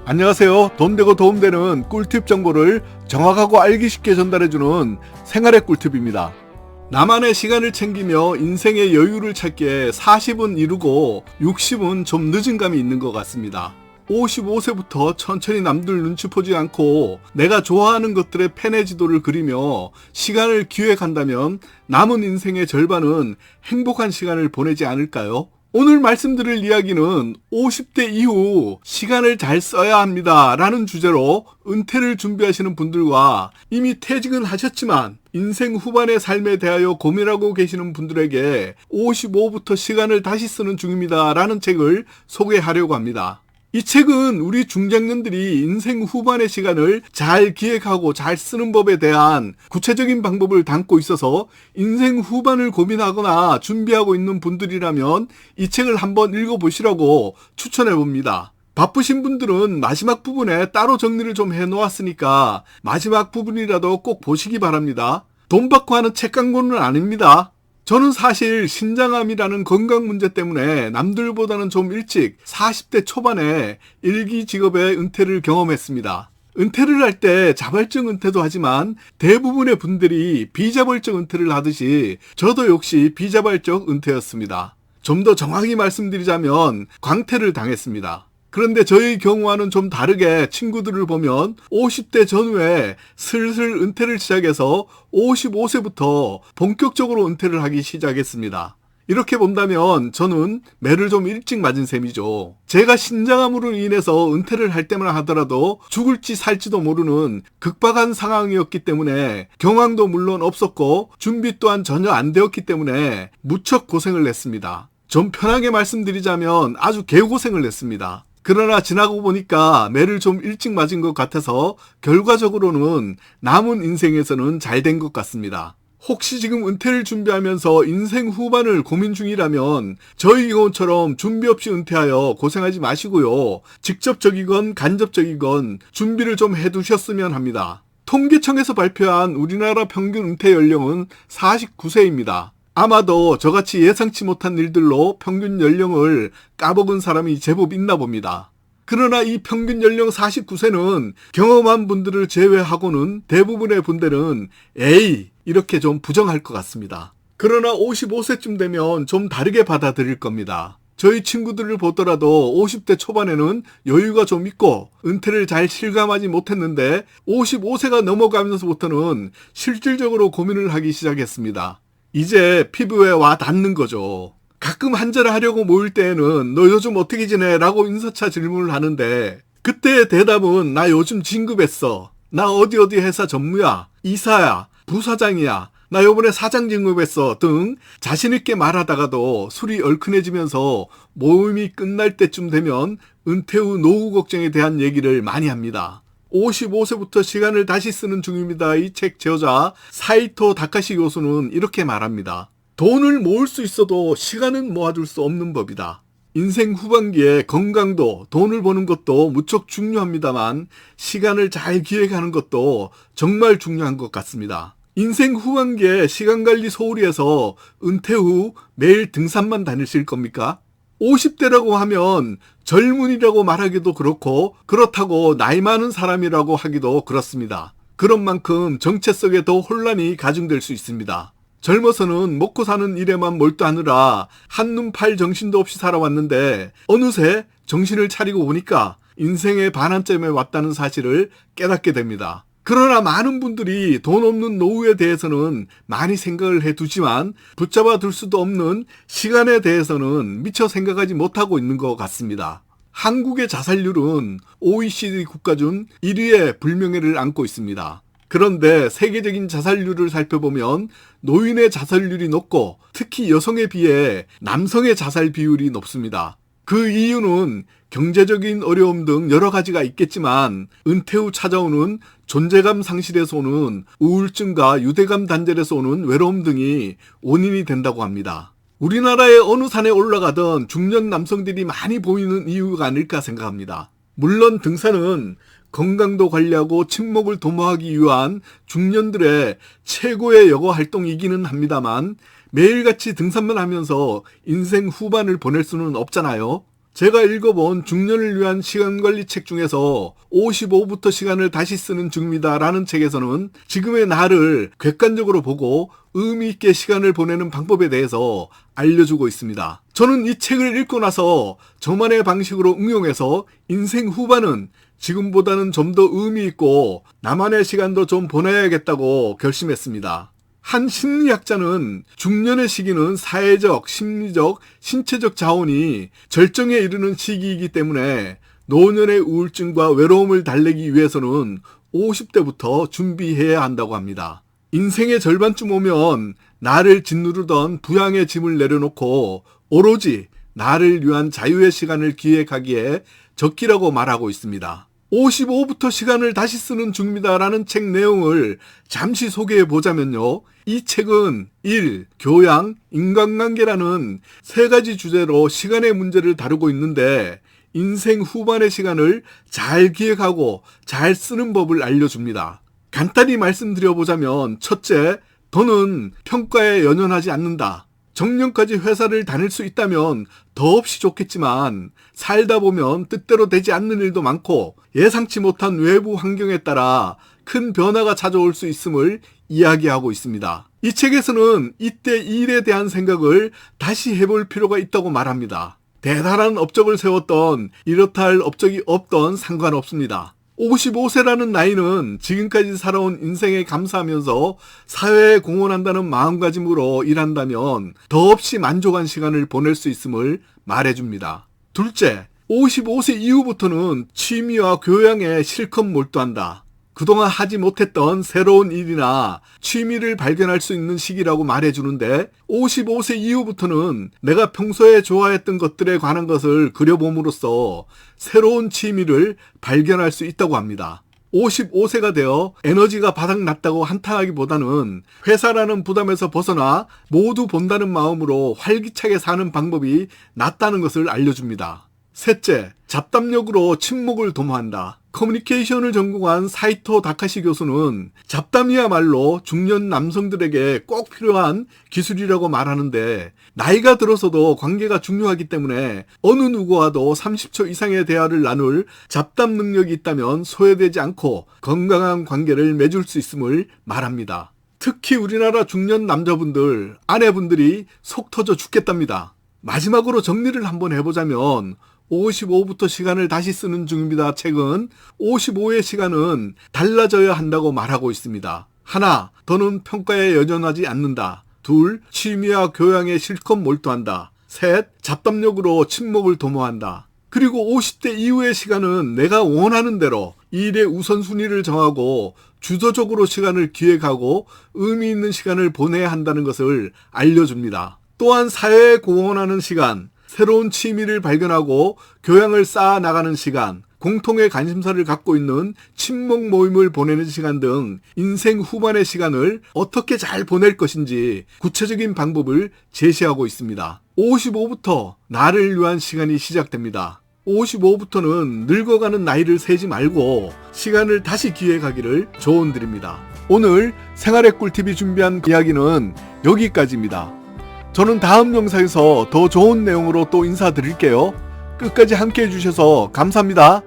안녕하세요. 돈 되고 도움 되는 꿀팁 정보를 정확하고 알기 쉽게 전달해주는 생활의 꿀팁입니다. 나만의 시간을 챙기며 인생의 여유를 찾기에 40은 이루고 60은 좀 늦은 감이 있는 것 같습니다. 55세부터 천천히 남들 눈치 보지 않고 내가 좋아하는 것들의 팬의 지도를 그리며 시간을 기획한다면 남은 인생의 절반은 행복한 시간을 보내지 않을까요? 오늘 말씀드릴 이야기는 50대 이후 시간을 잘 써야 합니다 라는 주제로 은퇴를 준비하시는 분들과 이미 퇴직은 하셨지만 인생 후반의 삶에 대하여 고민하고 계시는 분들에게 55부터 시간을 다시 쓰는 중입니다 라는 책을 소개하려고 합니다. 이 책은 우리 중장년들이 인생 후반의 시간을 잘 기획하고 잘 쓰는 법에 대한 구체적인 방법을 담고 있어서 인생 후반을 고민하거나 준비하고 있는 분들이라면 이 책을 한번 읽어보시라고 추천해봅니다. 바쁘신 분들은 마지막 부분에 따로 정리를 좀 해놓았으니까 마지막 부분이라도 꼭 보시기 바랍니다. 돈 받고 하는 책 광고는 아닙니다. 저는 사실 신장암이라는 건강 문제 때문에 남들보다는 좀 일찍 40대 초반에 일기 직업의 은퇴를 경험했습니다. 은퇴를 할 때 자발적 은퇴도 하지만 대부분의 분들이 비자발적 은퇴를 하듯이 저도 역시 비자발적 은퇴였습니다. 좀 더 정확히 말씀드리자면 광퇴를 당했습니다. 그런데 저의 경우와는 좀 다르게 친구들을 보면 50대 전후에 슬슬 은퇴를 시작해서 55세부터 본격적으로 은퇴를 하기 시작했습니다. 이렇게 본다면 저는 매를 좀 일찍 맞은 셈이죠. 제가 신장암으로 인해서 은퇴를 할 때만 하더라도 죽을지 살지도 모르는 극박한 상황이었기 때문에 경황도 물론 없었고 준비 또한 전혀 안 되었기 때문에 무척 고생을 했습니다. 좀 편하게 말씀드리자면 아주 개고생을 했습니다. 그러나 지나고 보니까 매를 좀 일찍 맞은 것 같아서 결과적으로는 남은 인생에서는 잘 된 것 같습니다. 혹시 지금 은퇴를 준비하면서 인생 후반을 고민 중이라면 저희 경우처럼 준비 없이 은퇴하여 고생하지 마시고요. 직접적이건 간접적이건 준비를 좀 해두셨으면 합니다. 통계청에서 발표한 우리나라 평균 은퇴 연령은 49세입니다. 아마도 저같이 예상치 못한 일들로 평균 연령을 까먹은 사람이 제법 있나 봅니다. 그러나 이 평균 연령 49세는 경험한 분들을 제외하고는 대부분의 분들은 에이 이렇게 좀 부정할 것 같습니다. 그러나 55세쯤 되면 좀 다르게 받아들일 겁니다. 저희 친구들을 보더라도 50대 초반에는 여유가 좀 있고 은퇴를 잘 실감하지 못했는데 55세가 넘어가면서부터는 실질적으로 고민을 하기 시작했습니다. 이제 피부에 와 닿는 거죠. 가끔 한잔하려고 모일 때에는 너 요즘 어떻게 지내? 라고 인사차 질문을 하는데 그때의 대답은 나 요즘 진급했어. 나 어디 회사 전무야. 이사야. 부사장이야. 나 요번에 사장 진급했어. 등 자신있게 말하다가도 술이 얼큰해지면서 모임이 끝날 때쯤 되면 은퇴 후 노후 걱정에 대한 얘기를 많이 합니다. 55세부터 시간을 다시 쓰는 중입니다. 이 책 저자 사이토 다카시 교수는 이렇게 말합니다. 돈을 모을 수 있어도 시간은 모아둘 수 없는 법이다. 인생 후반기에 건강도 돈을 버는 것도 무척 중요합니다만 시간을 잘 기획하는 것도 정말 중요한 것 같습니다. 인생 후반기에 시간관리 소홀히 해서 은퇴 후 매일 등산만 다니실 겁니까? 50대라고 하면 젊은이라고 말하기도 그렇고 그렇다고 나이 많은 사람이라고 하기도 그렇습니다. 그런 만큼 정체 속에 더 혼란이 가중될 수 있습니다. 젊어서는 먹고 사는 일에만 몰두하느라 한눈 팔 정신도 없이 살아왔는데 어느새 정신을 차리고 보니까 인생의 반환점에 왔다는 사실을 깨닫게 됩니다. 그러나 많은 분들이 돈 없는 노후에 대해서는 많이 생각을 해두지만 붙잡아 둘 수도 없는 시간에 대해서는 미처 생각하지 못하고 있는 것 같습니다. 한국의 자살률은 OECD 국가 중 1위의 불명예를 안고 있습니다. 그런데 세계적인 자살률을 살펴보면 노인의 자살률이 높고 특히 여성에 비해 남성의 자살 비율이 높습니다. 그 이유는 경제적인 어려움 등 여러 가지가 있겠지만 은퇴 후 찾아오는 존재감 상실에서 오는 우울증과 유대감 단절에서 오는 외로움 등이 원인이 된다고 합니다. 우리나라의 어느 산에 올라가던 중년 남성들이 많이 보이는 이유가 아닐까 생각합니다. 물론 등산은 건강도 관리하고 친목을 도모하기 위한 중년들의 최고의 여가 활동이기는 합니다만 매일같이 등산만 하면서 인생 후반을 보낼 수는 없잖아요. 제가 읽어본 중년을 위한 시간관리 책 중에서 55부터 시간을 다시 쓰는 중입니다 라는 책에서는 지금의 나를 객관적으로 보고 의미 있게 시간을 보내는 방법에 대해서 알려주고 있습니다. 저는 이 책을 읽고 나서 저만의 방식으로 응용해서 인생 후반은 지금보다는 좀 더 의미 있고 나만의 시간도 좀 보내야겠다고 결심했습니다. 한 심리학자는 중년의 시기는 사회적, 심리적, 신체적 자원이 절정에 이르는 시기이기 때문에 노년의 우울증과 외로움을 달래기 위해서는 50대부터 준비해야 한다고 합니다. 인생의 절반쯤 오면 나를 짓누르던 부양의 짐을 내려놓고 오로지 나를 위한 자유의 시간을 기획하기에 적기라고 말하고 있습니다. 55부터 시간을 다시 쓰는 중입니다 라는 책 내용을 잠시 소개해 보자면요. 이 책은 일, 교양, 인간관계라는 세 가지 주제로 시간의 문제를 다루고 있는데 인생 후반의 시간을 잘 기획하고 잘 쓰는 법을 알려줍니다. 간단히 말씀드려보자면 첫째, 더는 평가에 연연하지 않는다. 정년까지 회사를 다닐 수 있다면 더없이 좋겠지만 살다 보면 뜻대로 되지 않는 일도 많고 예상치 못한 외부 환경에 따라 큰 변화가 찾아올 수 있음을 이야기하고 있습니다. 이 책에서는 이때 일에 대한 생각을 다시 해볼 필요가 있다고 말합니다. 대단한 업적을 세웠던 이렇다 할 업적이 없던 상관없습니다. 55세라는 나이는 지금까지 살아온 인생에 감사하면서 사회에 공헌한다는 마음가짐으로 일한다면 더없이 만족한 시간을 보낼 수 있음을 말해줍니다. 둘째, 55세 이후부터는 취미와 교양에 실컷 몰두한다. 그동안 하지 못했던 새로운 일이나 취미를 발견할 수 있는 시기라고 말해주는데 55세 이후부터는 내가 평소에 좋아했던 것들에 관한 것을 그려봄으로써 새로운 취미를 발견할 수 있다고 합니다. 55세가 되어 에너지가 바닥났다고 한탄하기보다는 회사라는 부담에서 벗어나 모두 본다는 마음으로 활기차게 사는 방법이 낫다는 것을 알려줍니다. 셋째, 잡담력으로 침묵을 도모한다. 커뮤니케이션을 전공한 사이토 다카시 교수는 잡담이야말로 중년 남성들에게 꼭 필요한 기술이라고 말하는데 나이가 들어서도 관계가 중요하기 때문에 어느 누구와도 30초 이상의 대화를 나눌 잡담 능력이 있다면 소외되지 않고 건강한 관계를 맺을 수 있음을 말합니다. 특히 우리나라 중년 남자분들, 아내분들이 속 터져 죽겠답니다. 마지막으로 정리를 한번 해보자면 55부터 시간을 다시 쓰는 중입니다. 책은 55의 시간은 달라져야 한다고 말하고 있습니다. 하나, 더는 평가에 연연하지 않는다. 둘, 취미와 교양에 실컷 몰두한다. 셋, 잡담력으로 친목을 도모한다. 그리고 50대 이후의 시간은 내가 원하는 대로 일의 우선순위를 정하고 주도적으로 시간을 기획하고 의미 있는 시간을 보내야 한다는 것을 알려줍니다. 또한 사회에 공헌하는 시간, 새로운 취미를 발견하고 교양을 쌓아 나가는 시간, 공통의 관심사를 갖고 있는 친목 모임을 보내는 시간 등 인생 후반의 시간을 어떻게 잘 보낼 것인지 구체적인 방법을 제시하고 있습니다. 55부터 나를 위한 시간이 시작됩니다. 55부터는 늙어가는 나이를 세지 말고 시간을 다시 기획하기를 조언드립니다. 오늘 생활의 꿀팁이 준비한 이야기는 여기까지입니다. 저는 다음 영상에서 더 좋은 내용으로 또 인사드릴게요. 끝까지 함께 해주셔서 감사합니다.